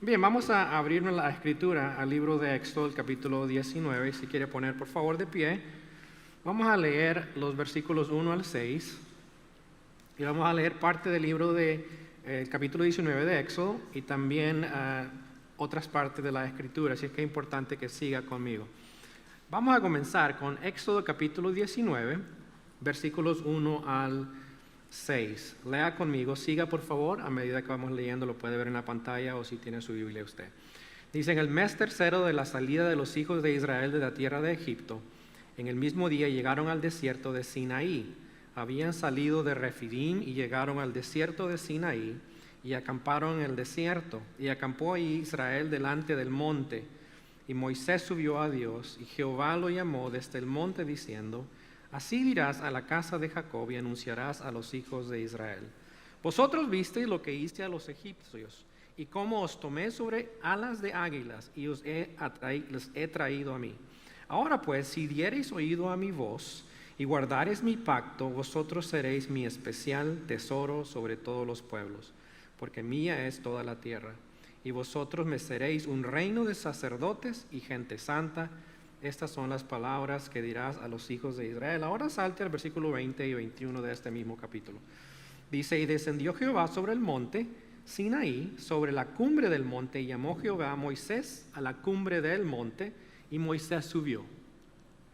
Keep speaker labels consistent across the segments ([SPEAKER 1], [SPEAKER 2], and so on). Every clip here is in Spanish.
[SPEAKER 1] Bien, vamos a abrirnos la escritura al libro de Éxodo, el capítulo 19. Si quiere poner por favor de pie, vamos a leer los versículos 1 al 6 y vamos a leer parte del libro del capítulo 19 de Éxodo y también otras partes de la escritura, así es que es importante que siga conmigo. Vamos a comenzar con Éxodo capítulo 19, versículos 1 al 6. Lea conmigo, siga por favor, a medida que vamos leyendo, lo puede ver en la pantalla o si tiene su Biblia usted. Dice, en el mes tercero de la salida de los hijos de Israel de la tierra de Egipto, en el mismo día llegaron al desierto de Sinaí. Habían salido de Refidim y llegaron al desierto de Sinaí y acamparon en el desierto. Y acampó ahí Israel delante del monte. Y Moisés subió a Dios y Jehová lo llamó desde el monte diciendo, así dirás a la casa de Jacob y anunciarás a los hijos de Israel. Vosotros visteis lo que hice a los egipcios y cómo os tomé sobre alas de águilas y les he traído a mí. Ahora pues, si diereis oído a mi voz y guardareis mi pacto, vosotros seréis mi especial tesoro sobre todos los pueblos, porque mía es toda la tierra. Y vosotros me seréis un reino de sacerdotes y gente santa. Estas son las palabras que dirás a los hijos de Israel. Ahora salte al versículo 20 y 21 de este mismo capítulo. Dice, y descendió Jehová sobre el monte Sinaí, sobre la cumbre del monte, y llamó Jehová a Moisés a la cumbre del monte, y Moisés subió.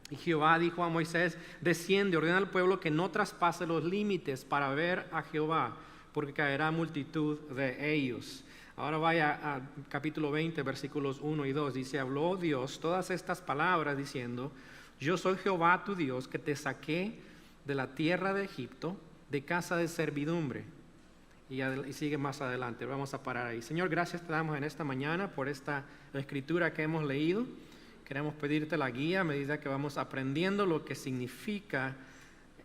[SPEAKER 1] Y Jehová dijo a Moisés, desciende, ordena al pueblo que no traspase los límites para ver a Jehová, porque caerá multitud de ellos. Ahora vaya a capítulo 20, versículos 1 y 2. Dice, habló Dios todas estas palabras diciendo, yo soy Jehová tu Dios que te saqué de la tierra de Egipto, de casa de servidumbre. Y sigue más adelante, vamos a parar ahí. Señor, gracias te damos en esta mañana por esta escritura que hemos leído. Queremos pedirte la guía a medida que vamos aprendiendo lo que significa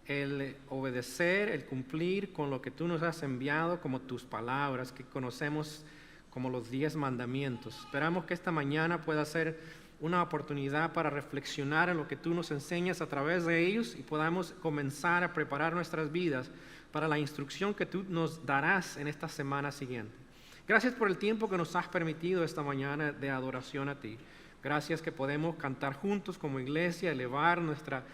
[SPEAKER 1] el obedecer, el cumplir con lo que tú nos has enviado como tus palabras, que conocemos como los 10 mandamientos. Esperamos que esta mañana pueda ser una oportunidad para reflexionar en lo que tú nos enseñas a través de ellos y podamos comenzar a preparar nuestras vidas para la instrucción que tú nos darás en esta semana siguiente. Gracias por el tiempo que nos has permitido esta mañana de adoración a ti. Gracias que podemos cantar juntos como iglesia, elevar nuestra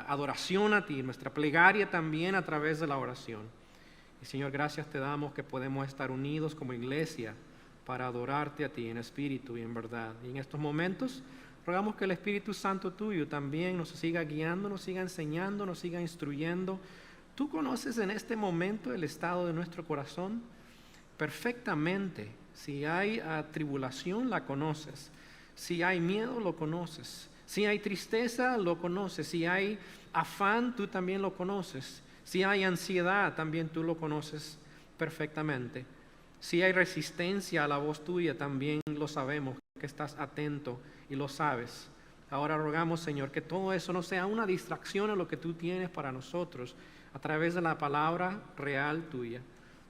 [SPEAKER 1] adoración a ti, nuestra plegaria también a través de la oración. Y Señor, gracias te damos que podemos estar unidos como iglesia para adorarte a ti en espíritu y en verdad. Y en estos momentos rogamos que el Espíritu Santo tuyo también nos siga guiando, nos siga enseñando, nos siga instruyendo. Tú conoces en este momento el estado de nuestro corazón perfectamente. Si hay tribulación, la conoces. Si hay miedo, lo conoces. Si hay tristeza, lo conoces. Si hay afán, tú también lo conoces. Si hay ansiedad, también tú lo conoces perfectamente. Si hay resistencia a la voz tuya, también lo sabemos, que estás atento y lo sabes. Ahora rogamos, Señor, que todo eso no sea una distracción a lo que tú tienes para nosotros a través de la palabra real tuya.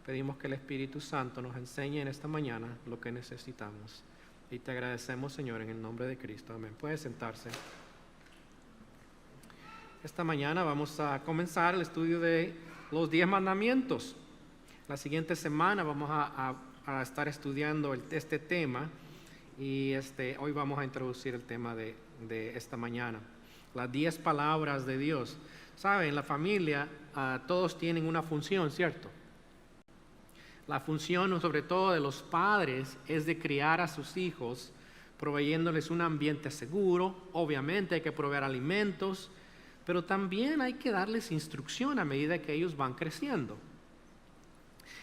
[SPEAKER 1] Pedimos que el Espíritu Santo nos enseñe en esta mañana lo que necesitamos. Y te agradecemos, Señor, en el nombre de Cristo. Amén. Puede sentarse. Esta mañana vamos a comenzar el estudio de los 10 mandamientos. La siguiente semana vamos a estar estudiando este tema y hoy vamos a introducir el tema de esta mañana. Las 10 palabras de Dios. Saben, en la familia todos tienen una función, ¿cierto? La función, sobre todo de los padres, es de criar a sus hijos, proveyéndoles un ambiente seguro. Obviamente hay que proveer alimentos, pero también hay que darles instrucción a medida que ellos van creciendo.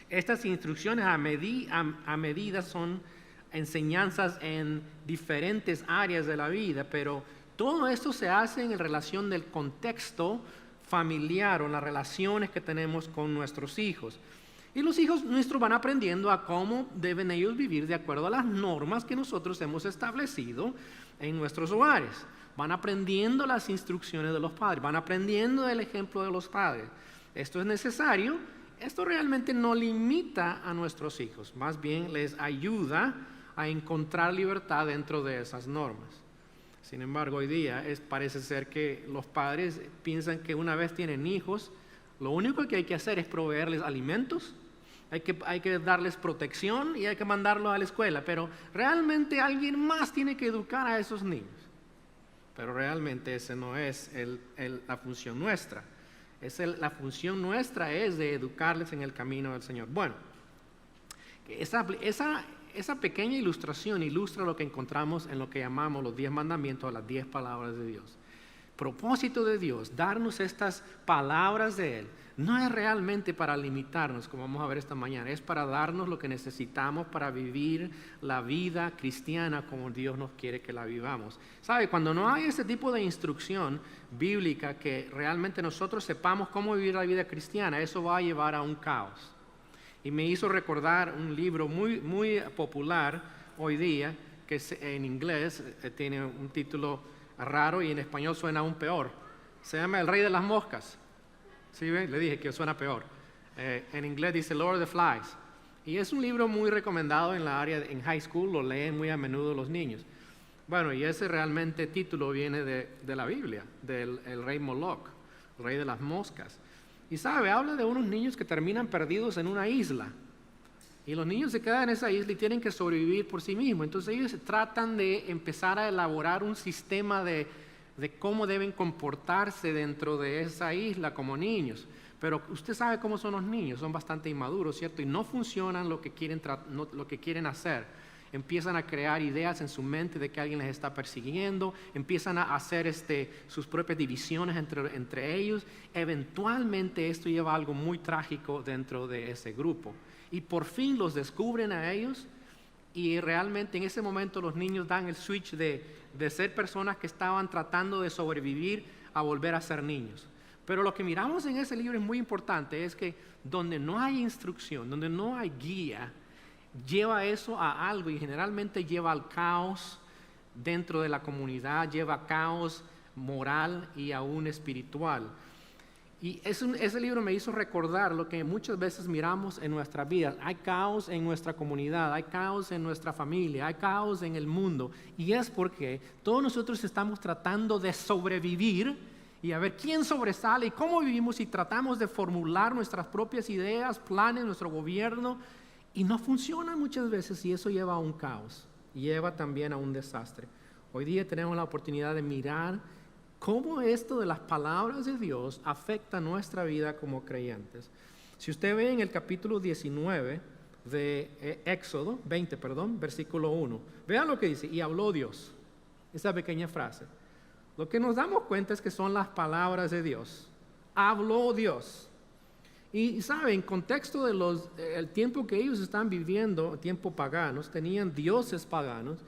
[SPEAKER 1] Estas instrucciones a medida son enseñanzas en diferentes áreas de la vida, pero todo esto se hace en relación del contexto familiar o las relaciones que tenemos con nuestros hijos. Y los hijos nuestros van aprendiendo a cómo deben ellos vivir de acuerdo a las normas que nosotros hemos establecido en nuestros hogares. Van aprendiendo las instrucciones de los padres, van aprendiendo el ejemplo de los padres. Esto es necesario, esto realmente no limita a nuestros hijos, más bien les ayuda a encontrar libertad dentro de esas normas. Sin embargo, hoy día parece ser que los padres piensan que una vez tienen hijos, lo único que hay que hacer es proveerles alimentos hay que darles protección y hay que mandarlos a la escuela, pero realmente alguien más tiene que educar a esos niños. Pero realmente esa no es la función nuestra. La función nuestra es de educarles en el camino del Señor. Bueno, esa pequeña ilustración ilustra lo que encontramos en lo que llamamos los 10 mandamientos, las 10 palabras de Dios. Propósito de Dios, darnos estas palabras de Él, no es realmente para limitarnos, como vamos a ver esta mañana, es para darnos lo que necesitamos para vivir la vida cristiana como Dios nos quiere que la vivamos. ¿Sabe? Cuando no hay ese tipo de instrucción bíblica que realmente nosotros sepamos cómo vivir la vida cristiana, eso va a llevar a un caos. Y me hizo recordar un libro muy, muy popular hoy día, que en inglés tiene un título raro y en español suena aún peor. Se llama El Rey de las Moscas. ¿Sí ven? Le dije que suena peor. En inglés dice Lord of the Flies. Y es un libro muy recomendado en la área, en high school, lo leen muy a menudo los niños. Bueno, y ese realmente título viene de la Biblia, del el rey Moloch, el rey de las moscas. Y sabe, habla de unos niños que terminan perdidos en una isla. Y los niños se quedan en esa isla y tienen que sobrevivir por sí mismos. Entonces ellos tratan de empezar a elaborar un sistema de cómo deben comportarse dentro de esa isla como niños. Pero usted sabe cómo son los niños, son bastante inmaduros, ¿cierto? Y no funcionan lo que quieren hacer. Empiezan a crear ideas en su mente de que alguien les está persiguiendo, empiezan a hacer sus propias divisiones entre ellos. Eventualmente esto lleva a algo muy trágico dentro de ese grupo. Y por fin los descubren a ellos y realmente en ese momento los niños dan el switch de ser personas que estaban tratando de sobrevivir a volver a ser niños. Pero lo que miramos en ese libro es muy importante, es que donde no hay instrucción, donde no hay guía, lleva eso a algo y generalmente lleva al caos dentro de la comunidad, lleva a caos moral y aún espiritual. Y ese libro me hizo recordar lo que muchas veces miramos en nuestras vidas. Hay caos en nuestra comunidad, hay caos en nuestra familia, hay caos en el mundo. Y es porque todos nosotros estamos tratando de sobrevivir y a ver quién sobresale y cómo vivimos y tratamos de formular nuestras propias ideas, planes, nuestro gobierno. Y no funciona muchas veces y eso lleva a un caos, lleva también a un desastre. Hoy día tenemos la oportunidad de mirar cómo esto de las palabras de Dios afecta nuestra vida como creyentes. Si usted ve en el capítulo 19 de Éxodo, 20, versículo 1, vea lo que dice, y habló Dios, esa pequeña frase. Lo que nos damos cuenta es que son las palabras de Dios. Habló Dios. Y sabe, en contexto de el tiempo que ellos están viviendo, tiempo paganos, tenían dioses paganos,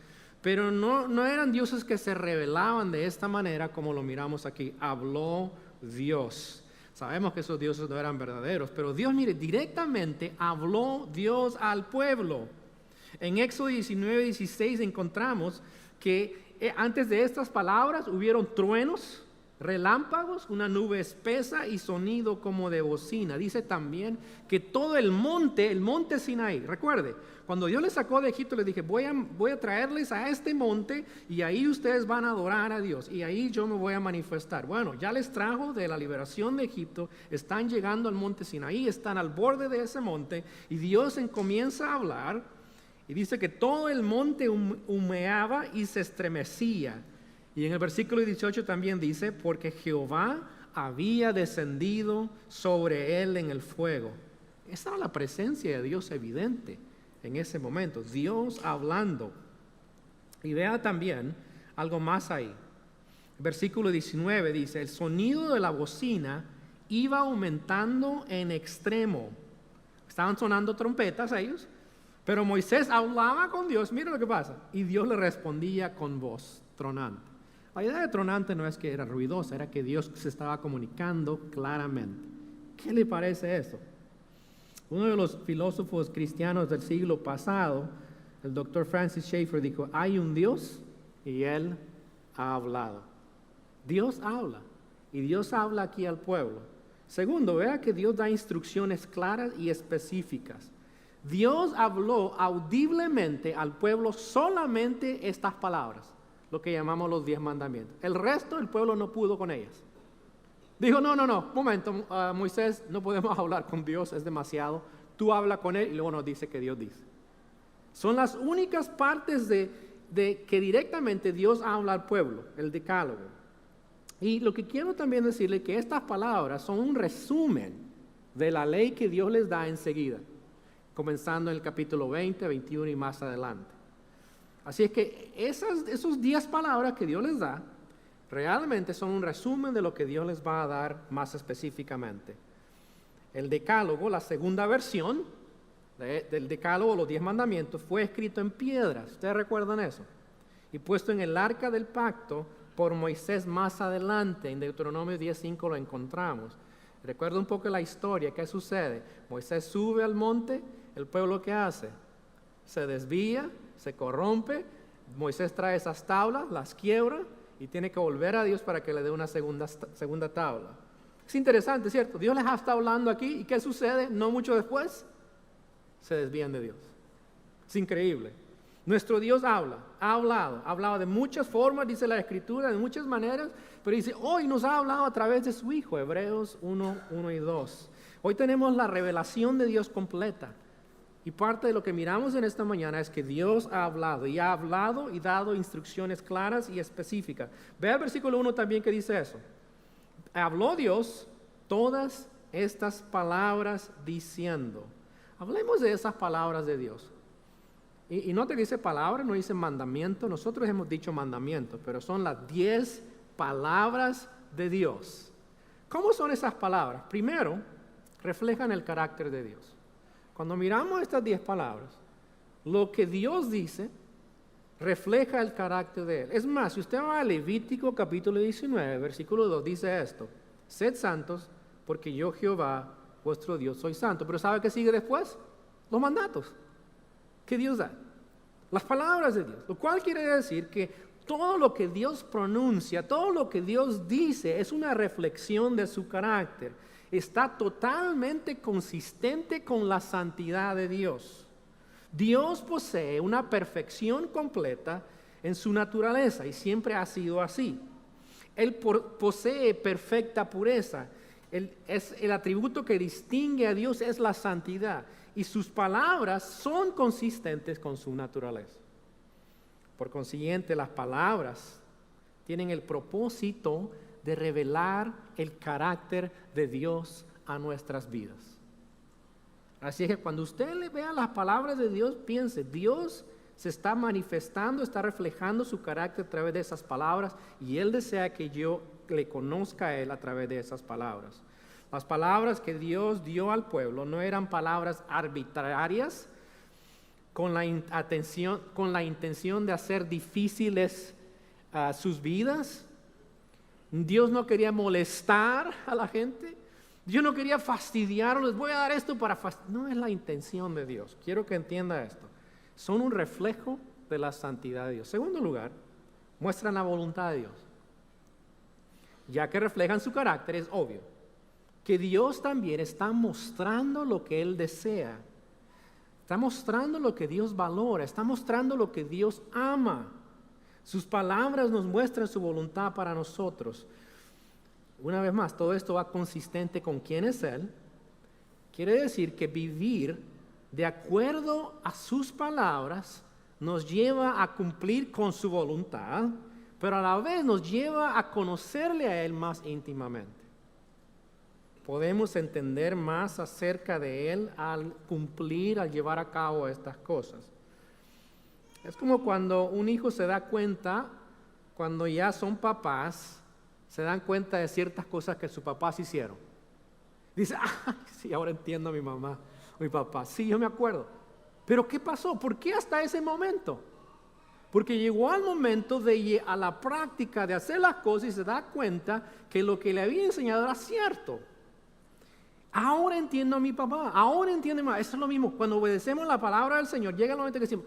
[SPEAKER 1] pero no eran dioses que se revelaban de esta manera como lo miramos aquí. Habló Dios. Sabemos que esos dioses no eran verdaderos, pero Dios, mire, directamente habló Dios al pueblo. En Éxodo 19:16 encontramos que antes de estas palabras hubieron truenos, relámpagos, una nube espesa y sonido como de bocina. Dice también que todo el monte Sinaí, recuerde, cuando Dios les sacó de Egipto les dije, voy a traerles a este monte y ahí ustedes van a adorar a Dios y ahí yo me voy a manifestar. Bueno, ya les trajo de la liberación de Egipto, están llegando al monte Sinaí, están al borde de ese monte y Dios comienza a hablar y dice que todo el monte humeaba y se estremecía. Y en el versículo 18 también dice, porque Jehová había descendido sobre él en el fuego. Esa era la presencia de Dios evidente en ese momento, Dios hablando. Y vea también algo más ahí. Versículo 19 dice, el sonido de la bocina iba aumentando en extremo. Estaban sonando trompetas ellos, pero Moisés hablaba con Dios, mira lo que pasa, y Dios le respondía con voz tronante. La idea de tronante no es que era ruidosa, era que Dios se estaba comunicando claramente. ¿Qué le parece eso? Uno de los filósofos cristianos del siglo pasado, el doctor Francis Schaeffer, dijo, hay un Dios y Él ha hablado. Dios habla y Dios habla aquí al pueblo. Segundo, vea que Dios da instrucciones claras y específicas. Dios habló audiblemente al pueblo solamente estas palabras, lo que llamamos los 10 mandamientos. El resto del pueblo no pudo con ellas. Dijo, no, momento, Moisés, no podemos hablar con Dios, es demasiado. tú hablas con él y luego nos dice que Dios dice. Son las únicas partes de que directamente Dios habla al pueblo, el decálogo. Y lo que quiero también decirle es que estas palabras son un resumen de la ley que Dios les da enseguida, comenzando en el capítulo 20, 21 y más adelante. Así es que esos 10 palabras que Dios les da, realmente son un resumen de lo que Dios les va a dar más específicamente. El decálogo, la segunda versión del decálogo, los 10 mandamientos, fue escrito en piedras. ¿Ustedes recuerdan eso? Y puesto en el arca del pacto por Moisés más adelante. En Deuteronomio 10:5 lo encontramos. Recuerda un poco la historia. ¿Qué sucede? Moisés sube al monte. ¿El pueblo qué hace? Se desvía, se corrompe. Moisés trae esas tablas, las quiebra y tiene que volver a Dios para que le dé una segunda tabla. Es interesante, ¿cierto? Dios les ha estado hablando aquí y ¿qué sucede? No mucho después, se desvían de Dios. Es increíble. Nuestro Dios ha hablado de muchas formas, dice la Escritura, de muchas maneras, pero dice, hoy nos ha hablado a través de su Hijo, Hebreos 1 y 2. Hoy tenemos la revelación de Dios completa. Y parte de lo que miramos en esta mañana es que Dios ha hablado y dado instrucciones claras y específicas. Ve al versículo 1 también que dice eso. Habló Dios todas estas palabras diciendo. Hablemos de esas palabras de Dios. Y no te dice palabra, no dice mandamiento. Nosotros hemos dicho mandamiento, pero son las 10 palabras de Dios. ¿Cómo son esas palabras? Primero, reflejan el carácter de Dios. Cuando miramos estas 10 palabras, lo que Dios dice refleja el carácter de Él. Es más, si usted va a Levítico capítulo 19, versículo 2, dice esto: sed santos, porque yo Jehová, vuestro Dios, soy santo. Pero ¿sabe qué sigue después? Los mandatos que Dios da, las palabras de Dios, lo cual quiere decir que todo lo que Dios pronuncia, todo lo que Dios dice es una reflexión de su carácter. Está totalmente consistente con la santidad de Dios. Dios posee una perfección completa en su naturaleza y siempre ha sido así. Él posee perfecta pureza. El atributo que distingue a Dios es la santidad y sus palabras son consistentes con su naturaleza. Por consiguiente, las palabras tienen el propósito de revelar el carácter de Dios a nuestras vidas. Así es que cuando usted le vea las palabras de Dios, piense, Dios se está manifestando, está reflejando su carácter a través de esas palabras y Él desea que yo le conozca a Él a través de esas palabras. Las palabras que Dios dio al pueblo no eran palabras arbitrarias con la intención de hacer difíciles sus vidas. Dios no quería molestar a la gente. Dios no quería fastidiarlos. Les voy a dar esto para fastidiar. No es la intención de Dios. Quiero que entienda esto. Son un reflejo de la santidad de Dios. Segundo lugar, muestran la voluntad de Dios. Ya que reflejan su carácter, es obvio que Dios también está mostrando lo que Él desea. Está mostrando lo que Dios valora. Está mostrando lo que Dios ama. Sus palabras nos muestran su voluntad para nosotros. Una vez más, todo esto va consistente con quién es Él. Quiere decir que vivir de acuerdo a sus palabras nos lleva a cumplir con su voluntad, pero a la vez nos lleva a conocerle a Él más íntimamente. Podemos entender más acerca de Él al cumplir, al llevar a cabo estas cosas. Es como cuando un hijo se da cuenta, cuando ya son papás, se dan cuenta de ciertas cosas que sus papás hicieron. Dice, sí, ahora entiendo a mi mamá, a mi papá. Sí, yo me acuerdo. Pero ¿qué pasó? ¿Por qué hasta ese momento? Porque llegó al momento de ir a la práctica de hacer las cosas y se da cuenta que lo que le había enseñado era cierto. Ahora entiendo a mi papá, ahora entiendo a mi mamá. Eso es lo mismo, cuando obedecemos la palabra del Señor, llega el momento que decimos,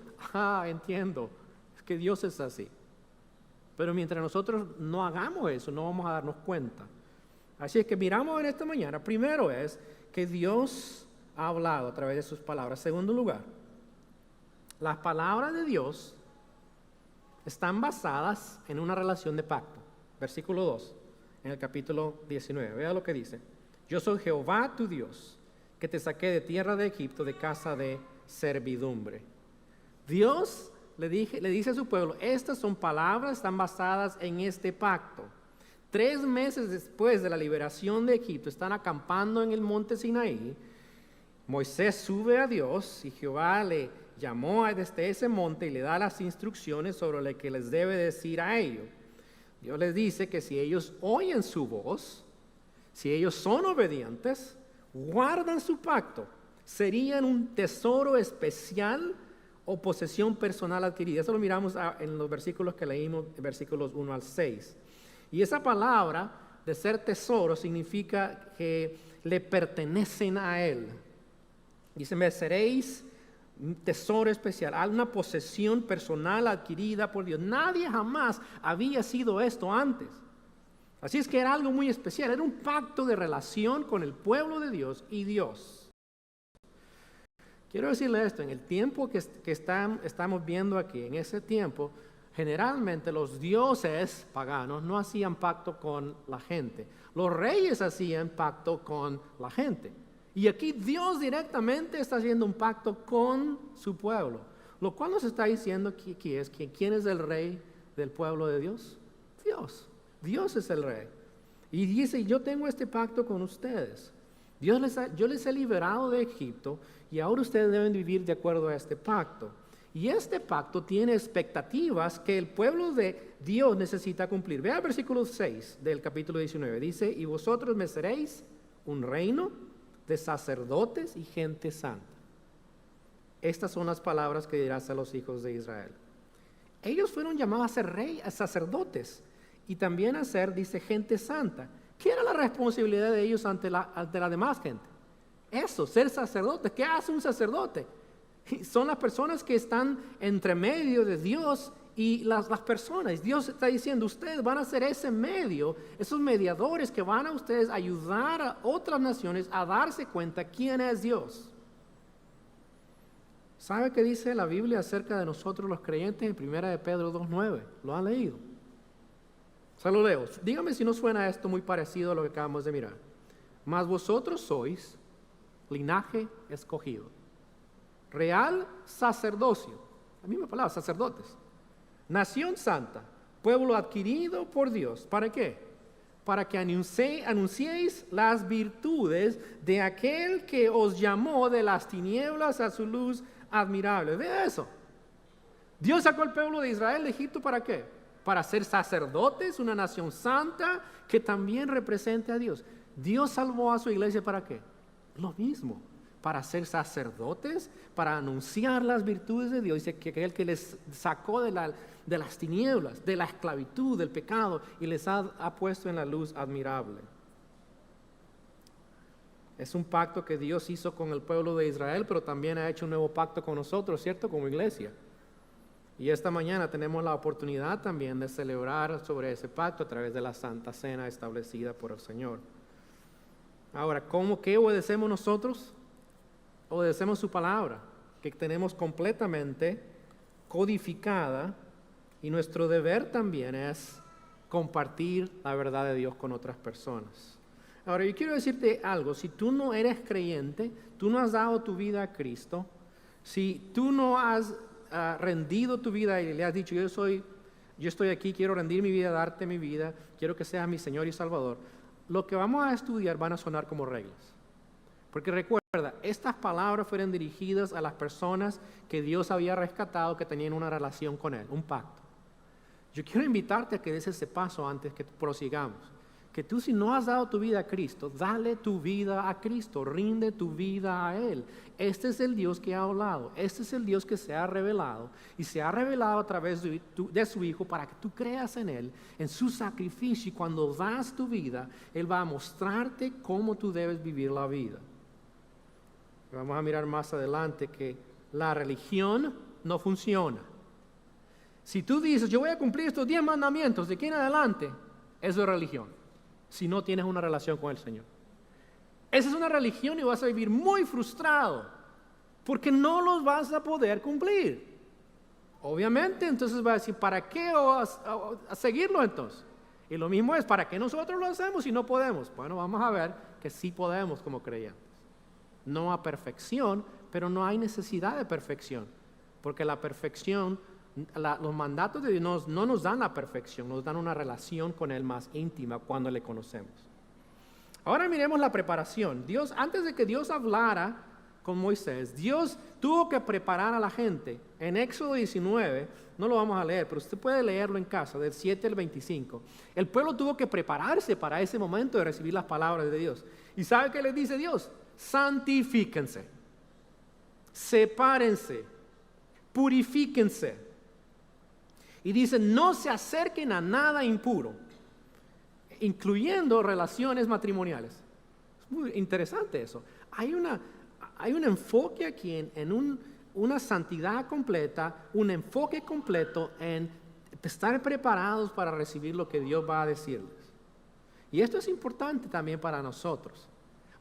[SPEAKER 1] entiendo, es que Dios es así. Pero mientras nosotros no hagamos eso, no vamos a darnos cuenta. Así es que miramos en esta mañana, primero es que Dios ha hablado a través de sus palabras. Segundo lugar, las palabras de Dios están basadas en una relación de pacto. Versículo 2, en el capítulo 19, vea lo que dice. Yo soy Jehová tu Dios, que te saqué de tierra de Egipto, de casa de servidumbre. Dios le dice a su pueblo, estas son palabras, están basadas en este pacto. 3 meses después de la liberación de Egipto, están acampando en el monte Sinaí. Moisés sube a Dios y Jehová le llamó desde ese monte y le da las instrucciones sobre lo que les debe decir a ellos. Dios les dice que si ellos oyen su voz, si ellos son obedientes, guardan su pacto, serían un tesoro especial o posesión personal adquirida. Eso lo miramos en los versículos que leímos, versículos 1 al 6. Y esa palabra de ser tesoro significa que le pertenecen a Él. Dice, me seréis un tesoro especial, una posesión personal adquirida por Dios. Nadie jamás había sido esto antes. Así es que era algo muy especial, era un pacto de relación con el pueblo de Dios y Dios. Quiero decirle esto, en el tiempo que estamos viendo aquí, en ese tiempo, generalmente los dioses paganos no hacían pacto con la gente. Los reyes hacían pacto con la gente. Y aquí Dios directamente está haciendo un pacto con su pueblo. Lo cual nos está diciendo aquí es que ¿quién es el rey del pueblo de Dios? Dios. Dios es el rey. Y dice, yo tengo este pacto con ustedes. Yo les he liberado de Egipto y ahora ustedes deben vivir de acuerdo a este pacto. Y este pacto tiene expectativas que el pueblo de Dios necesita cumplir. Vea el versículo 6 del capítulo 19. Dice, y vosotros me seréis un reino de sacerdotes y gente santa. Estas son las palabras que dirás a los hijos de Israel. Ellos fueron llamados a ser sacerdotes y también a ser, dice, gente santa. ¿Qué era la responsabilidad de ellos ante la demás gente? Eso, ser sacerdotes. ¿Qué hace un sacerdote? Son las personas que están entre medio de Dios y las personas. Dios está diciendo, ustedes van a ser ese medio, esos mediadores que van a ustedes ayudar a otras naciones a darse cuenta quién es Dios. ¿Sabe qué dice la Biblia acerca de nosotros los creyentes en 1 de Pedro 2:9? ¿Lo han leído? Se lo leo. Dígame si no suena esto muy parecido a lo que acabamos de mirar. Mas vosotros sois linaje escogido, real sacerdocio, la misma palabra, sacerdotes, nación santa, pueblo adquirido por Dios. ¿Para qué? Para que anunciéis las virtudes de aquel que os llamó de las tinieblas a su luz admirable. Ve eso. Dios sacó al pueblo de Israel de Egipto, ¿para qué? Para ser sacerdotes, una nación santa que también represente a Dios. Dios salvó a su iglesia, ¿para qué? Lo mismo, para ser sacerdotes, para anunciar las virtudes de Dios. Dice que aquel que les sacó de las tinieblas, de la esclavitud, del pecado, y les ha puesto en la luz admirable. Es un pacto que Dios hizo con el pueblo de Israel, pero también ha hecho un nuevo pacto con nosotros, ¿cierto? Como iglesia. Y esta mañana tenemos la oportunidad también de celebrar sobre ese pacto a través de la Santa Cena establecida por el Señor. Ahora, ¿qué obedecemos nosotros? Obedecemos su palabra, que tenemos completamente codificada, y nuestro deber también es compartir la verdad de Dios con otras personas. Ahora, yo quiero decirte algo, si tú no eres creyente, tú no has dado tu vida a Cristo, si tú no has rendido tu vida y le has dicho, yo estoy aquí, quiero rendir mi vida, darte mi vida, quiero que seas mi Señor y Salvador, lo que vamos a estudiar van a sonar como reglas. Porque recuerda, estas palabras fueron dirigidas a las personas que Dios había rescatado, que tenían una relación con Él, un pacto. Yo quiero invitarte a que des ese paso antes que prosigamos. Que tú, si no has dado tu vida a Cristo, dale tu vida a Cristo, rinde tu vida a Él. Este es el Dios que ha hablado, este es el Dios que se ha revelado, y se ha revelado a través de su Hijo para que tú creas en Él, en su sacrificio, y cuando das tu vida, Él va a mostrarte cómo tú debes vivir la vida. Vamos a mirar más adelante que la religión no funciona. Si tú dices, yo voy a cumplir estos 10 mandamientos de aquí en adelante, eso es religión. Si no tienes una relación con el Señor, esa es una religión y vas a vivir muy frustrado porque no los vas a poder cumplir. Obviamente, entonces va a decir, ¿para qué a seguirlo entonces? Y lo mismo es, ¿para qué nosotros lo hacemos si no podemos? Bueno, vamos a ver que sí podemos como creyentes. no a perfección, pero no hay necesidad de perfección, porque la perfección, los mandatos de Dios no nos dan la perfección, nos dan una relación con Él más íntima cuando le conocemos. Ahora miremos la preparación. Dios, antes de que Dios hablara con Moisés, Dios tuvo que preparar a la gente. En Éxodo 19, no lo vamos a leer, pero usted puede leerlo en casa, del 7 al 25. El pueblo tuvo que prepararse para ese momento de recibir las palabras de Dios. ¿Y sabe qué les dice Dios? Santifíquense, sepárense, purifíquense. Y dice, no se acerquen a nada impuro, incluyendo relaciones matrimoniales. Es muy interesante eso. Hay un enfoque aquí en una santidad completa, un enfoque completo en estar preparados para recibir lo que Dios va a decirles. Y esto es importante también para nosotros.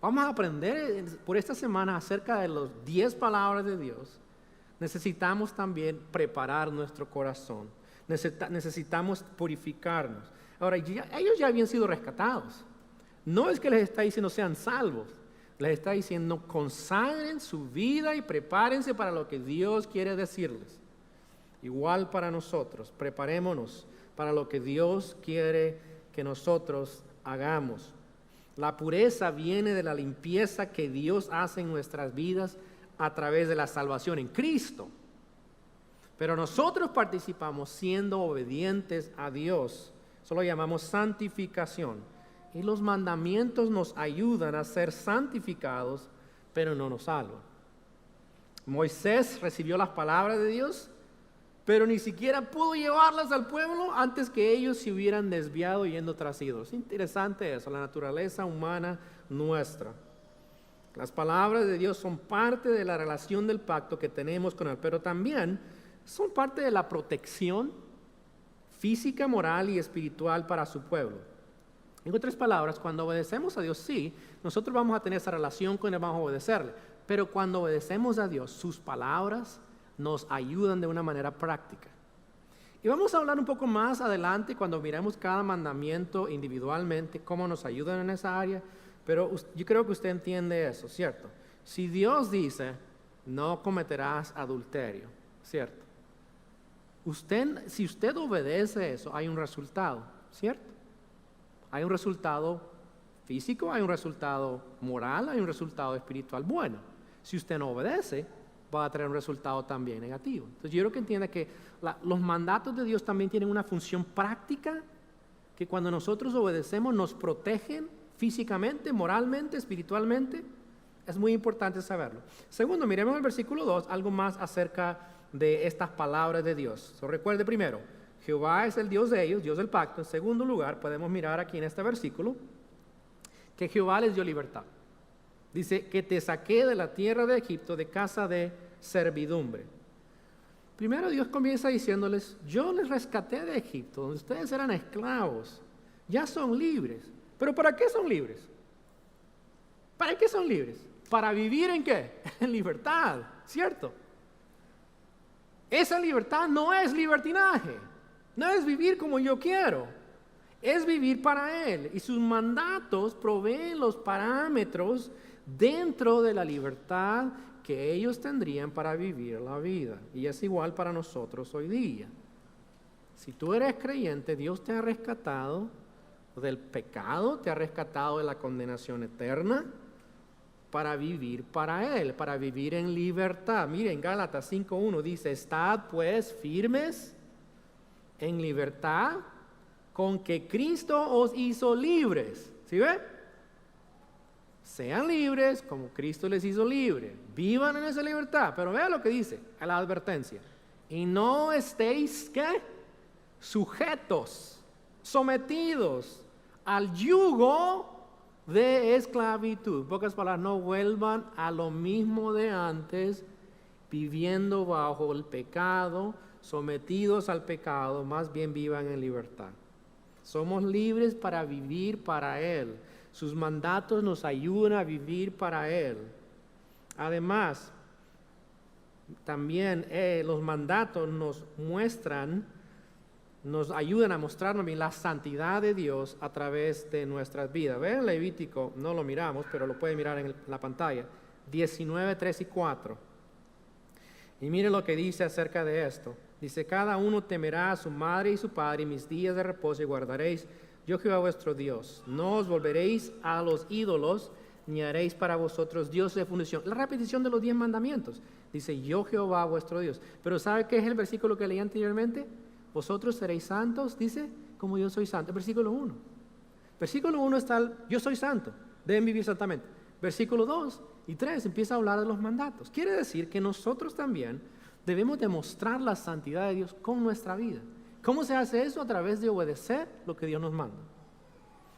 [SPEAKER 1] Vamos a aprender por esta semana acerca de las 10 palabras de Dios. Necesitamos también preparar nuestro corazón. Necesitamos purificarnos. Ahora, ellos ya habían sido rescatados. No es que les está diciendo sean salvos. Les está diciendo consagren su vida y prepárense para lo que Dios quiere decirles. Igual para nosotros, preparémonos para lo que Dios quiere que nosotros hagamos. La pureza viene de la limpieza que Dios hace en nuestras vidas a través de la salvación en Cristo. Pero nosotros participamos siendo obedientes a Dios. Eso lo llamamos santificación. Y los mandamientos nos ayudan a ser santificados, pero no nos salvan. Moisés recibió las palabras de Dios, pero ni siquiera pudo llevarlas al pueblo antes que ellos se hubieran desviado yendo tras ídolos. Es interesante eso, la naturaleza humana nuestra. Las palabras de Dios son parte de la relación del pacto que tenemos con Él, pero también son parte de la protección física, moral y espiritual para su pueblo. En otras palabras, cuando obedecemos a Dios, sí, nosotros vamos a tener esa relación con Él, vamos a obedecerle. Pero cuando obedecemos a Dios, sus palabras nos ayudan de una manera práctica. Y vamos a hablar un poco más adelante cuando miremos cada mandamiento individualmente, cómo nos ayudan en esa área. Pero yo creo que usted entiende eso, ¿cierto? Si Dios dice, no cometerás adulterio, ¿cierto? Si usted obedece eso, hay un resultado, ¿cierto? Hay un resultado físico, hay un resultado moral, hay un resultado espiritual bueno. Si usted no obedece, va a tener un resultado también negativo. Entonces yo creo que entienda que los mandatos de Dios también tienen una función práctica, que cuando nosotros obedecemos nos protegen físicamente, moralmente, espiritualmente. Es muy importante saberlo. Segundo, miremos el versículo 2, algo más acerca de estas palabras de Dios. Recuerde primero, Jehová es el Dios de ellos, Dios del pacto. En segundo lugar, podemos mirar aquí en este versículo que Jehová les dio libertad. Dice que te saqué de la tierra de Egipto, de casa de servidumbre. Primero Dios comienza diciéndoles, yo les rescaté de Egipto, donde ustedes eran esclavos, ya son libres. ¿Pero para qué son libres? ¿Para qué son libres? ¿Para vivir en qué? En libertad, ¿cierto? Esa libertad no es libertinaje, no es vivir como yo quiero, es vivir para Él. Y sus mandatos proveen los parámetros dentro de la libertad que ellos tendrían para vivir la vida. Y es igual para nosotros hoy día. Si tú eres creyente, Dios te ha rescatado del pecado, te ha rescatado de la condenación eterna para vivir para Él, para vivir en libertad. Miren, Gálatas 5:1 dice, estad pues firmes en libertad con que Cristo os hizo libres. ¿Sí ve? Sean libres como Cristo les hizo libres. Vivan en esa libertad. Pero vea lo que dice a la advertencia. Y no estéis, ¿qué? Sujetos, sometidos al yugo de esclavitud. En pocas palabras, no vuelvan a lo mismo de antes, viviendo bajo el pecado, sometidos al pecado, más bien vivan en libertad. Somos libres para vivir para Él. Sus mandatos nos ayudan a vivir para Él. Además, también los mandatos nos muestran, nos ayudan a mostrarnos la santidad de Dios a través de nuestras vidas. Vean Levítico, no lo miramos, pero lo pueden mirar en la pantalla. 19, 3 y 4. Y mire lo que dice acerca de esto. Dice, cada uno temerá a su madre y su padre, y mis días de reposo y guardaréis. Yo Jehová vuestro Dios. No os volveréis a los ídolos, ni haréis para vosotros dioses de fundición. La repetición de los 10 mandamientos. Dice, yo Jehová vuestro Dios. Pero ¿sabe qué es el versículo que leí anteriormente? Vosotros seréis santos, dice, como yo soy santo. Versículo 1. Versículo 1 está el, yo soy santo, deben vivir santamente. Versículo 2 y 3 empieza a hablar de los mandatos. Quiere decir que nosotros también debemos demostrar la santidad de Dios con nuestra vida. ¿Cómo se hace eso? A través de obedecer lo que Dios nos manda.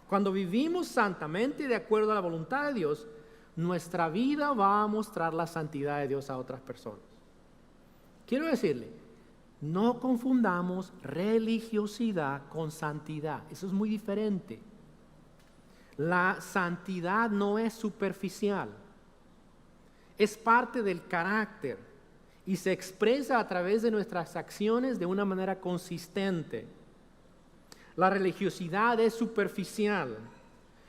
[SPEAKER 1] Cuando vivimos santamente de acuerdo a la voluntad de Dios, nuestra vida va a mostrar la santidad de Dios a otras personas. Quiero decirle, no confundamos religiosidad con santidad. Eso es muy diferente. La santidad no es superficial. Es parte del carácter y se expresa a través de nuestras acciones de una manera consistente. La religiosidad es superficial.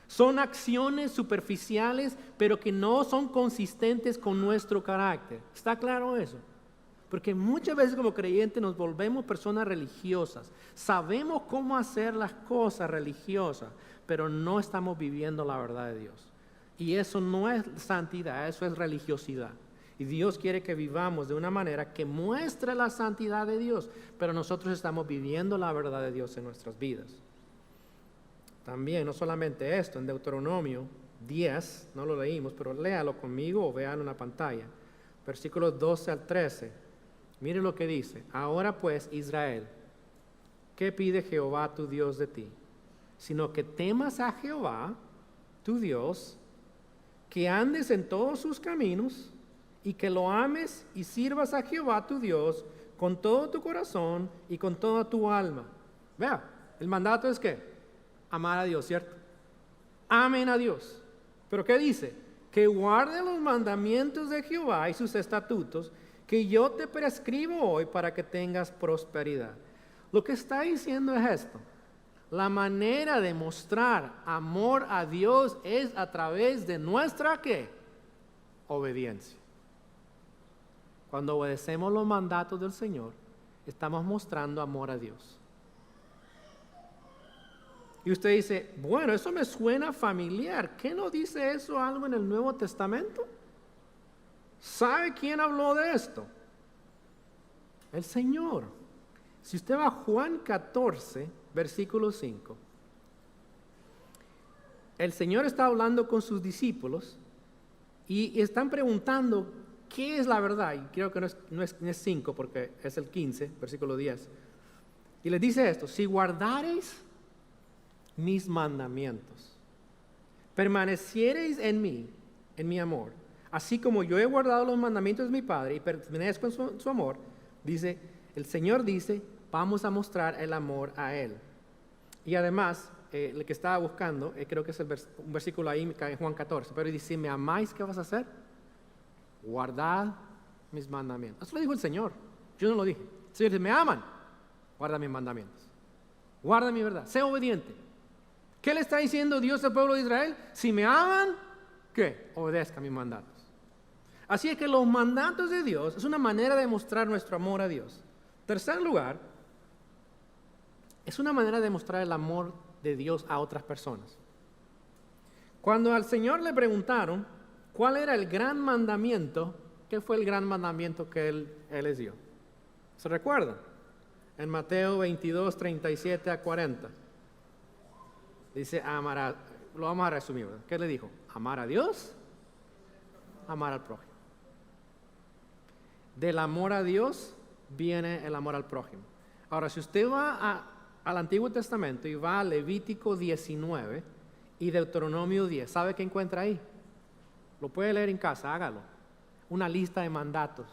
[SPEAKER 1] Son acciones superficiales, pero que no son consistentes con nuestro carácter. ¿Está claro eso? Porque muchas veces como creyentes nos volvemos personas religiosas. Sabemos cómo hacer las cosas religiosas, pero no estamos viviendo la verdad de Dios. Y eso no es santidad, eso es religiosidad. Y Dios quiere que vivamos de una manera que muestre la santidad de Dios, pero nosotros estamos viviendo la verdad de Dios en nuestras vidas. También, no solamente esto, en Deuteronomio 10, no lo leímos, pero léalo conmigo o véalo en la pantalla. Versículos 12 al 13. Mire lo que dice. Ahora pues, Israel, ¿qué pide Jehová tu Dios de ti? Sino que temas a Jehová, tu Dios, que andes en todos sus caminos, y que lo ames y sirvas a Jehová tu Dios con todo tu corazón y con toda tu alma. Vea, el mandato es ¿qué? Amar a Dios, ¿cierto? Amen a Dios. ¿Pero qué dice? Que guarde los mandamientos de Jehová y sus estatutos que yo te prescribo hoy para que tengas prosperidad. Lo que está diciendo es esto. La manera de mostrar amor a Dios es a través de nuestra ¿qué? Obediencia. Cuando obedecemos los mandatos del Señor, estamos mostrando amor a Dios. Y usted dice, bueno, eso me suena familiar. ¿Qué no dice eso algo en el Nuevo Testamento? ¿Sabe quién habló de esto? El Señor. Si usted va a Juan 14, versículo 5, el Señor está hablando con sus discípulos y están preguntando, ¿qué es la verdad? Y creo que no es 5 porque es el 15, versículo 10. Y les dice esto, si guardareis mis mandamientos, permaneciereis en mí, en mi amor, así como yo he guardado los mandamientos de mi Padre y permanezco en su amor, dice, el Señor dice, vamos a mostrar el amor a Él. Y además, el que estaba buscando, creo que es un versículo ahí en Juan 14, pero dice, si me amáis, ¿qué vas a hacer? Guardad mis mandamientos. Eso lo dijo el Señor, yo no lo dije. El Señor dice, me aman, guarda mis mandamientos. Guarda mi verdad, sé obediente. ¿Qué le está diciendo Dios al pueblo de Israel? Si me aman, ¿qué? Obedezca mis mandatos. Así es que los mandatos de Dios es una manera de mostrar nuestro amor a Dios. Tercer lugar, es una manera de mostrar el amor de Dios a otras personas. Cuando al Señor le preguntaron cuál era el gran mandamiento, ¿qué fue el gran mandamiento que Él les dio? ¿Se recuerdan? En Mateo 22, 37 a 40. Dice, lo vamos a resumir, ¿verdad? ¿Qué le dijo? Amar a Dios, amar al prójimo. Del amor a Dios viene el amor al prójimo. Ahora, si usted va al Antiguo Testamento y va a Levítico 19 y Deuteronomio 10, ¿sabe qué encuentra ahí? Lo puede leer en casa, hágalo. Una lista de mandatos.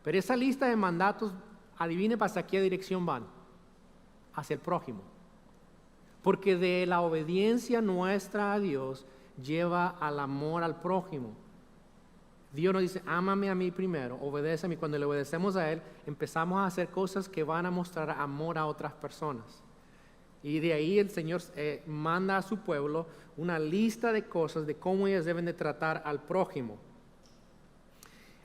[SPEAKER 1] Pero esa lista de mandatos, adivine hacia qué dirección van. Hacia el prójimo. Porque de la obediencia nuestra a Dios lleva al amor al prójimo. Dios nos dice, ámame a mí primero, obedece a mí. Cuando le obedecemos a Él, empezamos a hacer cosas que van a mostrar amor a otras personas. Y de ahí el Señor manda a su pueblo una lista de cosas de cómo ellos deben de tratar al prójimo.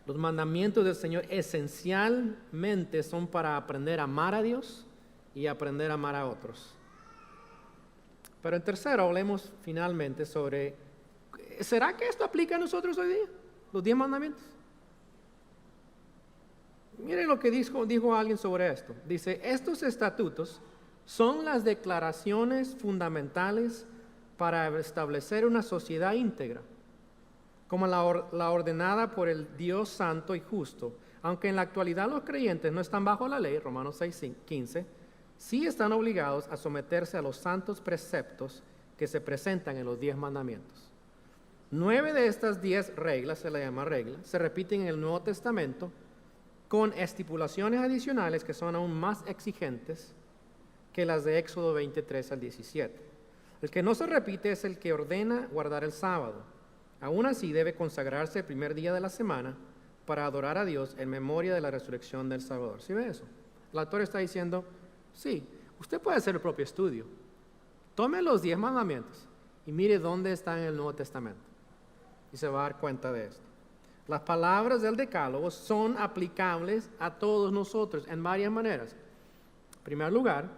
[SPEAKER 1] Los mandamientos del Señor esencialmente son para aprender a amar a Dios y aprender a amar a otros. Pero en tercero, hablemos finalmente sobre, ¿será que esto aplica a nosotros hoy día? Los 10 mandamientos. Miren lo que dijo alguien sobre esto. Dice, estos estatutos son las declaraciones fundamentales para establecer una sociedad íntegra, como la ordenada por el Dios santo y justo. Aunque en la actualidad los creyentes no están bajo la ley, Romanos 6:15, sí están obligados a someterse a los santos preceptos que se presentan en los 10 mandamientos. 9 de estas 10 reglas, se le llama reglas, se repiten en el Nuevo Testamento con estipulaciones adicionales que son aún más exigentes que las de Éxodo 23 al 17. El que no se repite es el que ordena guardar el sábado. Aún así debe consagrarse el primer día de la semana para adorar a Dios en memoria de la resurrección del Salvador. ¿Sí ve eso? El autor está diciendo, sí, usted puede hacer el propio estudio. Tome los 10 mandamientos y mire dónde está en el Nuevo Testamento. Y se va a dar cuenta de esto. Las palabras del Decálogo son aplicables a todos nosotros en varias maneras. En primer lugar,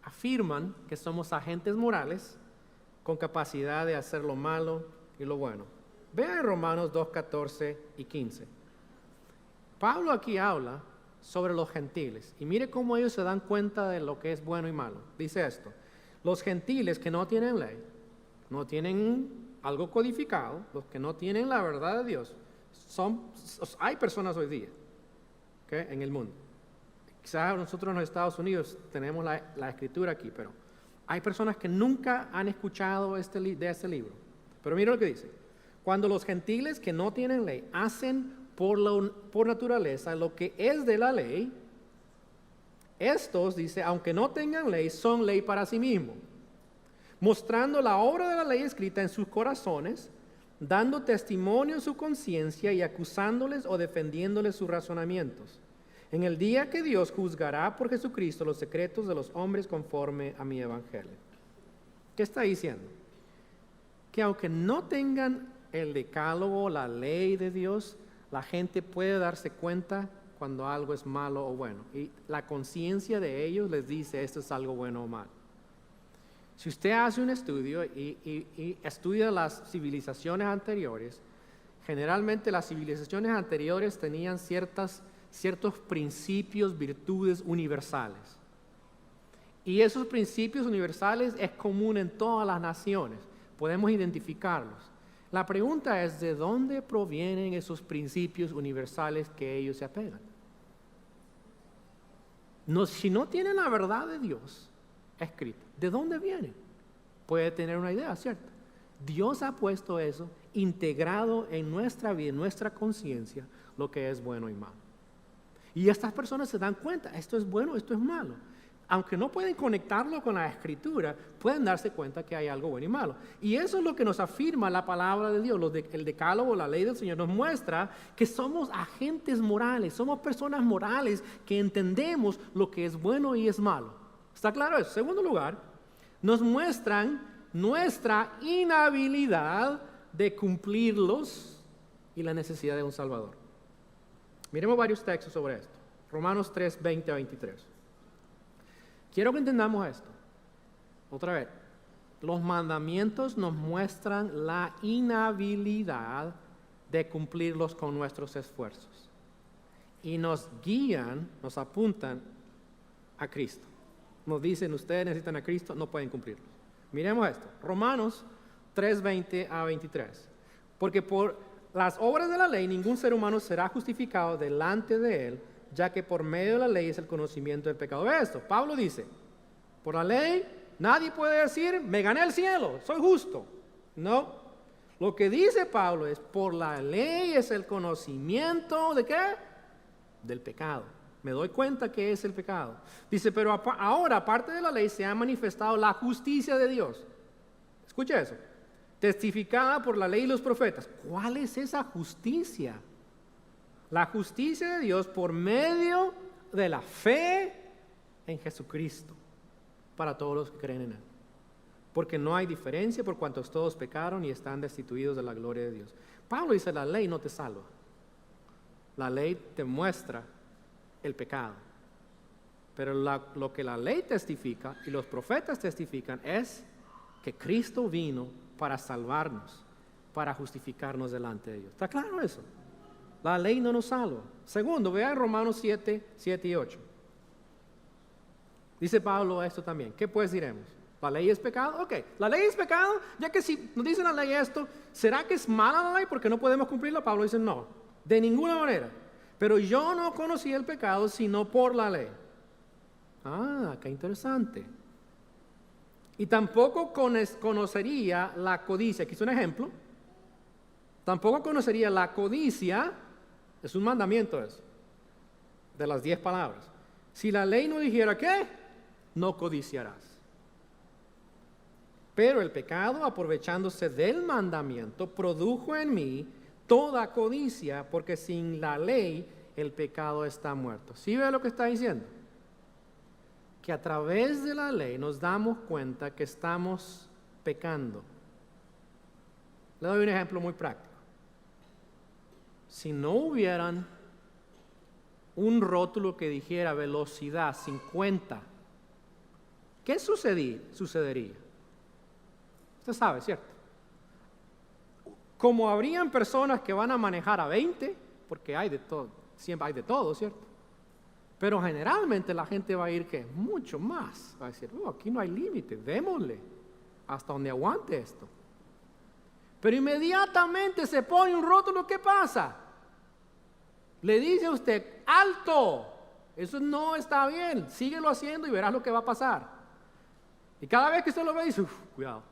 [SPEAKER 1] afirman que somos agentes morales con capacidad de hacer lo malo y lo bueno. Vean Romanos 2:14 y 15. Pablo aquí habla sobre los gentiles y mire cómo ellos se dan cuenta de lo que es bueno y malo. Dice esto, los gentiles que no tienen ley, no tienen algo codificado, los que no tienen la verdad de Dios, hay personas hoy día, ¿okay?, en el mundo. Quizás nosotros en los Estados Unidos tenemos la escritura aquí, pero hay personas que nunca han escuchado de este libro. Pero mira lo que dice. Cuando los gentiles que no tienen ley hacen por naturaleza lo que es de la ley, estos, dice, aunque no tengan ley, son ley para sí mismos, mostrando la obra de la ley escrita en sus corazones, dando testimonio en su conciencia y acusándoles o defendiéndoles sus razonamientos. En el día que Dios juzgará por Jesucristo los secretos de los hombres conforme a mi evangelio. ¿Qué está diciendo? Que aunque no tengan el decálogo, la ley de Dios, la gente puede darse cuenta cuando algo es malo o bueno. Y la conciencia de ellos les dice esto es algo bueno o malo. Si usted hace un estudio y estudia las civilizaciones anteriores, generalmente las civilizaciones anteriores tenían ciertos principios, virtudes universales. Y esos principios universales es común en todas las naciones. Podemos identificarlos. La pregunta es, ¿de dónde provienen esos principios universales que ellos se apegan? Si no tienen la verdad de Dios escrita, ¿de dónde vienen? Puede tener una idea, ¿cierto? Dios ha puesto eso integrado en nuestra vida, en nuestra conciencia, lo que es bueno y malo. Y estas personas se dan cuenta, esto es bueno, esto es malo. Aunque no pueden conectarlo con la escritura, pueden darse cuenta que hay algo bueno y malo. Y eso es lo que nos afirma la palabra de Dios. El decálogo, la ley del Señor, nos muestra que somos agentes morales, somos personas morales que entendemos lo que es bueno y es malo. ¿Está claro eso? En segundo lugar, nos muestran nuestra inhabilidad de cumplirlos y la necesidad de un Salvador. Miremos varios textos sobre esto. Romanos 3, 20 a 23. Quiero que entendamos esto. Otra vez, los mandamientos nos muestran la inhabilidad de cumplirlos con nuestros esfuerzos. Y nos guían, nos apuntan a Cristo. Nos dicen, ustedes necesitan a Cristo, no pueden cumplirlos. Miremos esto. Romanos 3, 20 a 23. Porque por las obras de la ley ningún ser humano será justificado delante de él, ya que por medio de la ley es el conocimiento del pecado. Ve esto, Pablo dice, por la ley nadie puede decir, me gané el cielo, soy justo. No, lo que dice Pablo es, por la ley es el conocimiento ¿de qué? Del pecado. Me doy cuenta que es el pecado. Dice, pero ahora, aparte de la ley, se ha manifestado la justicia de Dios. Escucha eso. Testificada por la ley y los profetas. ¿Cuál es esa justicia? La justicia de Dios por medio de la fe en Jesucristo para todos los que creen en Él. Porque no hay diferencia por cuantos todos pecaron y están destituidos de la gloria de Dios. Pablo dice, la ley no te salva. La ley te muestra el pecado. Pero lo que la ley testifica y los profetas testifican es que Cristo vino para salvarnos, para justificarnos delante de Dios. ¿Está claro eso? La ley no nos salva. Segundo, vean Romanos 7, 7 y 8. Dice Pablo esto también. ¿Qué pues diremos? ¿La ley es pecado? Ok, la ley es pecado, ya que si nos dice la ley esto, ¿será que es mala la ley porque no podemos cumplirla? Pablo dice no, de ninguna manera. Pero yo no conocí el pecado sino por la ley. Ah, qué interesante. Y tampoco conocería la codicia. Aquí es un ejemplo. Tampoco conocería la codicia. Es un mandamiento eso. De las 10 palabras. Si la ley no dijera ¿qué? No codiciarás. Pero el pecado, aprovechándose del mandamiento, produjo en mí toda codicia, porque sin la ley el pecado está muerto. ¿Sí ve lo que está diciendo? Que a través de la ley nos damos cuenta que estamos pecando. Le doy un ejemplo muy práctico. Si no hubieran un rótulo que dijera velocidad 50, ¿qué sucedería? Usted sabe, ¿cierto? Como habrían personas que van a manejar a 20, porque hay de todo, siempre hay de todo, ¿cierto? Pero generalmente la gente va a ir ¿qué? Mucho más. Va a decir, aquí no hay límite, démosle hasta donde aguante esto. Pero inmediatamente se pone un rótulo, ¿qué pasa? Le dice a usted, alto, eso no está bien, síguelo haciendo y verás lo que va a pasar. Y cada vez que usted lo ve, dice, cuidado.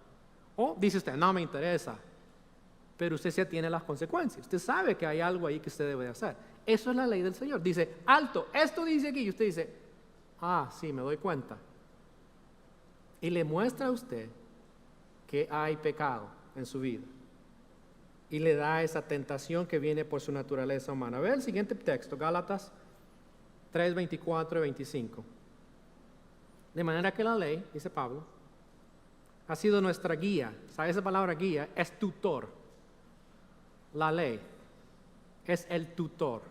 [SPEAKER 1] O dice usted, no me interesa. Pero usted se atiene a las consecuencias. Usted sabe que hay algo ahí que usted debe de hacer. Eso es la ley del Señor. Dice, alto, esto dice aquí. Y usted dice, sí, me doy cuenta. Y le muestra a usted que hay pecado en su vida. Y le da esa tentación que viene por su naturaleza humana. Ve el siguiente texto, Gálatas 3, 24 y 25. De manera que la ley, dice Pablo, ha sido nuestra guía. ¿Sabe esa palabra guía? Es tutor. La ley es el tutor.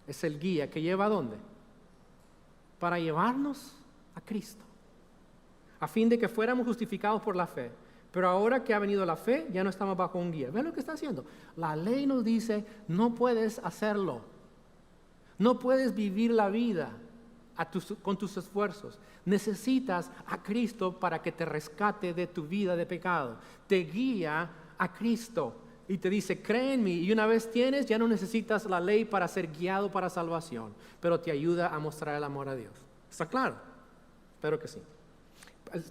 [SPEAKER 1] Es el guía que lleva ¿a dónde? Para llevarnos a Cristo. A fin de que fuéramos justificados por la fe. Pero ahora que ha venido la fe, ya no estamos bajo un guía. ¿Ven lo que está haciendo? La ley nos dice, no puedes hacerlo. No puedes vivir la vida con tus esfuerzos. Necesitas a Cristo para que te rescate de tu vida de pecado. Te guía a Cristo y te dice, cree en mí. Y una vez tienes, ya no necesitas la ley para ser guiado para salvación, pero te ayuda a mostrar el amor a Dios. ¿Está claro? Espero que sí.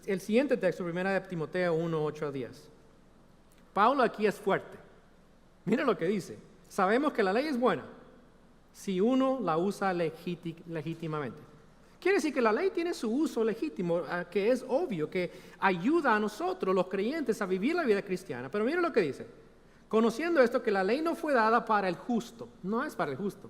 [SPEAKER 1] El siguiente texto, 1 Timoteo 1, 8 a 10. Pablo aquí es fuerte. Mira lo que dice. Sabemos que la ley es buena si uno la usa legítimamente. Quiere decir que la ley tiene su uso legítimo, que es obvio, que ayuda a nosotros, los creyentes, a vivir la vida cristiana. Pero mira lo que dice. Conociendo esto, que la ley no fue dada para el justo. No es para el justo.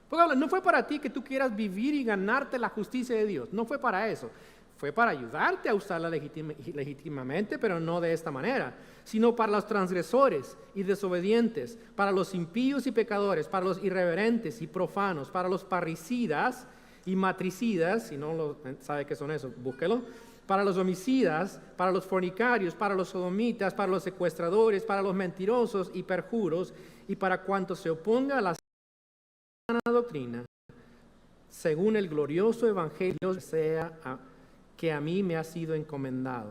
[SPEAKER 1] Porque no fue para ti que tú quieras vivir y ganarte la justicia de Dios. No fue para eso. Fue para ayudarte a usarla legítimamente, pero no de esta manera, sino para los transgresores y desobedientes, para los impíos y pecadores, para los irreverentes y profanos, para los parricidas y matricidas, si no sabe qué son esos, búsquelo, para los homicidas, para los fornicarios, para los sodomitas, para los secuestradores, para los mentirosos y perjuros, y para cuantos se oponga a la sana doctrina, según el glorioso evangelio que a mí me ha sido encomendado.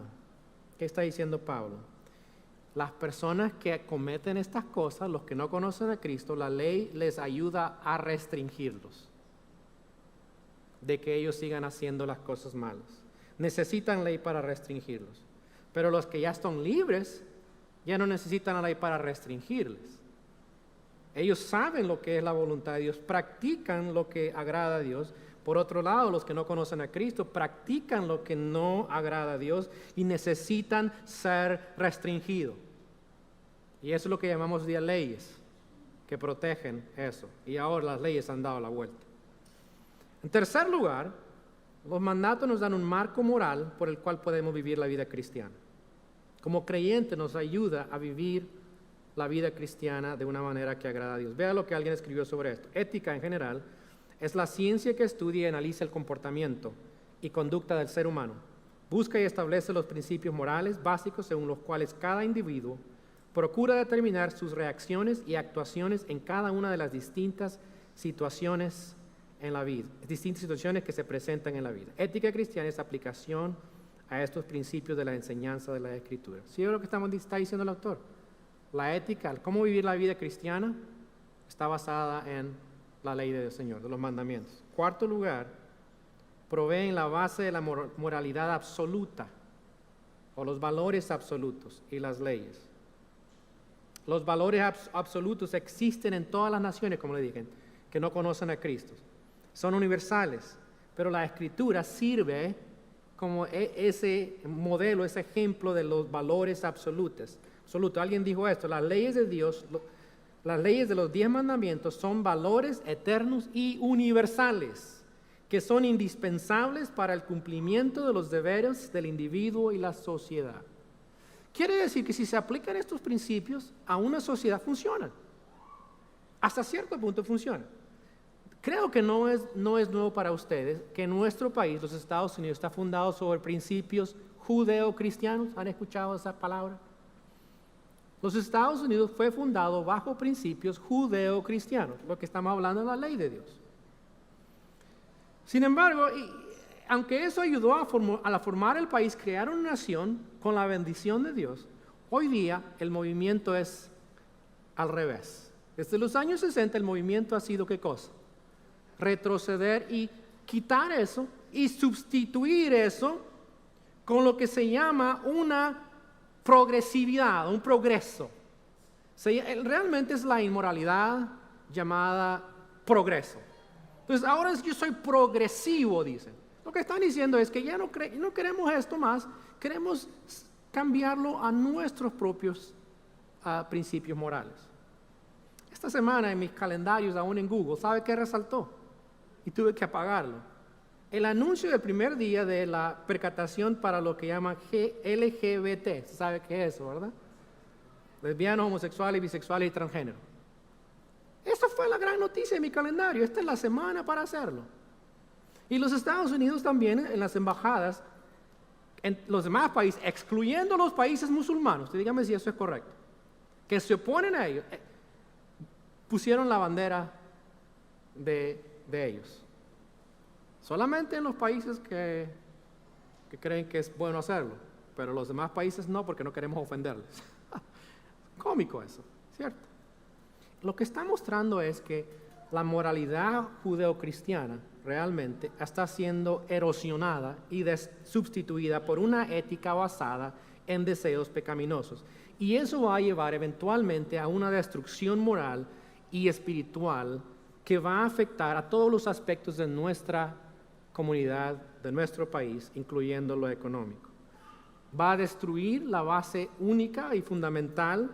[SPEAKER 1] ¿Qué está diciendo Pablo? Las personas que cometen estas cosas, los que no conocen a Cristo, la ley les ayuda a restringirlos de que ellos sigan haciendo las cosas malas. Necesitan ley para restringirlos. Pero los que ya están libres, ya no necesitan la ley para restringirles. Ellos saben lo que es la voluntad de Dios, practican lo que agrada a Dios. Por otro lado, los que no conocen a Cristo practican lo que no agrada a Dios y necesitan ser restringidos. Y eso es lo que llamamos de leyes, que protegen eso. Y ahora las leyes han dado la vuelta. En tercer lugar, los mandatos nos dan un marco moral por el cual podemos vivir la vida cristiana. Como creyente nos ayuda a vivir la vida cristiana de una manera que agrada a Dios. Vea lo que alguien escribió sobre esto. Ética en general es la ciencia que estudia y analiza el comportamiento y conducta del ser humano. Busca y establece los principios morales básicos según los cuales cada individuo procura determinar sus reacciones y actuaciones en cada una de las distintas situaciones en la vida, distintas situaciones que se presentan en la vida. Ética cristiana es aplicación a estos principios de la enseñanza de la Escritura. ¿Sí es lo que está diciendo el autor? La ética, cómo vivir la vida cristiana, está basada en la ley del Señor, de los mandamientos. Cuarto lugar, proveen la base de la moralidad absoluta o los valores absolutos y las leyes. Los valores absolutos existen en todas las naciones, como le dije, que no conocen a Cristo. Son universales, pero la Escritura sirve como ese modelo, ese ejemplo de los valores absolutos. Alguien dijo esto: las leyes de Dios, las leyes de los 10 mandamientos son valores eternos y universales, que son indispensables para el cumplimiento de los deberes del individuo y la sociedad. Quiere decir que si se aplican estos principios a una sociedad, funcionan. Hasta cierto punto funcionan. Creo que no es nuevo para ustedes que nuestro país, los Estados Unidos, está fundado sobre principios judeo-cristianos. ¿Han escuchado esa palabra? Los Estados Unidos fue fundado bajo principios judeo-cristianos, lo que estamos hablando de la ley de Dios. Sin embargo, aunque eso ayudó a formar el país, crear una nación con la bendición de Dios, hoy día el movimiento es al revés. Desde los años 60 el movimiento ha sido ¿qué cosa? Retroceder y quitar eso y sustituir eso con lo que se llama una progresividad, un progreso. Realmente es la inmoralidad llamada progreso. Entonces ahora yo soy progresivo, dicen. Lo que están diciendo es que ya no queremos esto más, queremos cambiarlo a nuestros propios principios morales. Esta semana en mis calendarios, aún en Google, ¿sabe qué resaltó? Y tuve que apagarlo. El anuncio del primer día de la percatación para lo que llaman LGBT. ¿Sabe qué es eso, verdad? Lesbianos, homosexuales, bisexuales y transgénero. Esa fue la gran noticia de mi calendario. Esta es la semana para hacerlo. Y los Estados Unidos también, en las embajadas, en los demás países, excluyendo los países musulmanes, usted dígame si eso es correcto, que se oponen a ellos, pusieron la bandera de ellos. Solamente en los países que creen que es bueno hacerlo, pero los demás países no, porque no queremos ofenderles. Cómico eso, ¿cierto? Lo que está mostrando es que la moralidad judeocristiana realmente está siendo erosionada y sustituida por una ética basada en deseos pecaminosos. Y eso va a llevar eventualmente a una destrucción moral y espiritual que va a afectar a todos los aspectos de nuestra comunidad, de nuestro país, incluyendo lo económico. Va a destruir la base única y fundamental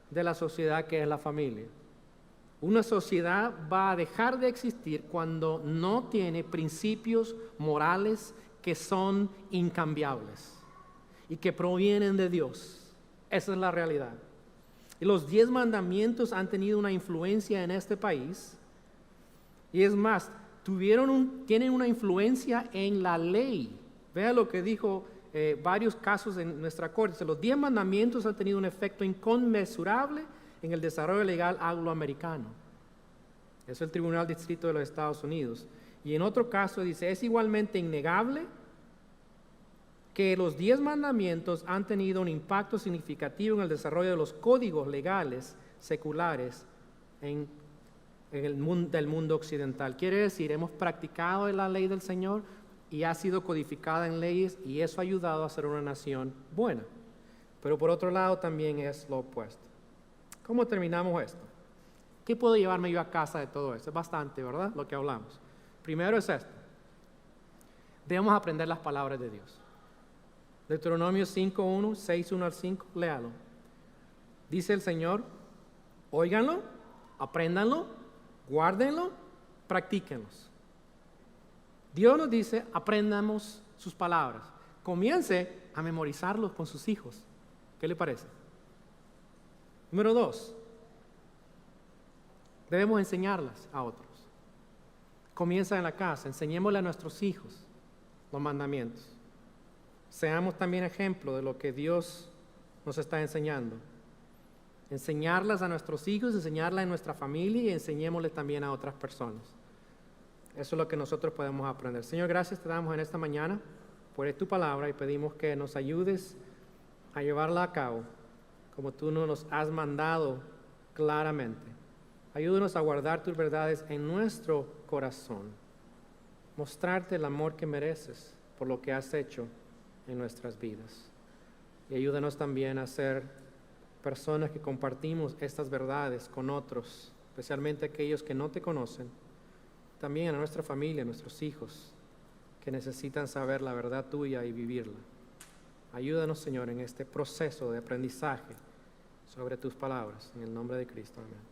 [SPEAKER 1] de la sociedad, que es la familia. Una sociedad va a dejar de existir cuando no tiene principios morales que son incambiables y que provienen de Dios. Esa es la realidad. Y los 10 mandamientos han tenido una influencia en este país. Y es más, tienen una influencia en la ley. Vea lo que dijo varios casos en nuestra corte. Los 10 mandamientos han tenido un efecto inconmensurable en el desarrollo legal angloamericano. Es el Tribunal Distrito de los Estados Unidos. Y en otro caso dice, es igualmente innegable que los 10 mandamientos han tenido un impacto significativo en el desarrollo de los códigos legales seculares del mundo occidental. Quiere decir, hemos practicado la ley del Señor y ha sido codificada en leyes, y eso ha ayudado a ser una nación buena. Pero por otro lado también es lo opuesto. ¿Cómo terminamos esto? ¿Qué puedo llevarme yo a casa de todo esto? Es bastante, ¿verdad? Lo que hablamos. Primero es esto. Debemos aprender las palabras de Dios. Deuteronomio 5:1, 6:1 al 5, léalo. Dice el Señor, óiganlo, apréndanlo, guárdenlo, practíquenlos. Dios nos dice, aprendamos sus palabras. Comience a memorizarlos con sus hijos. ¿Qué le parece? Número 2, debemos enseñarlas a otros. Comienza en la casa, enseñémosle a nuestros hijos los mandamientos. Seamos también ejemplo de lo que Dios nos está enseñando. Enseñarlas a nuestros hijos, enseñarlas en nuestra familia y enseñémosle también a otras personas. Eso es lo que nosotros podemos aprender. Señor, gracias te damos en esta mañana por tu palabra y pedimos que nos ayudes a llevarla a cabo como tú nos has mandado claramente. Ayúdanos a guardar tus verdades en nuestro corazón, mostrarte el amor que mereces por lo que has hecho en nuestras vidas. Y ayúdanos también a ser personas que compartimos estas verdades con otros, especialmente aquellos que no te conocen, también a nuestra familia, a nuestros hijos, que necesitan saber la verdad tuya y vivirla. Ayúdanos, Señor, en este proceso de aprendizaje sobre tus palabras. En el nombre de Cristo, amén.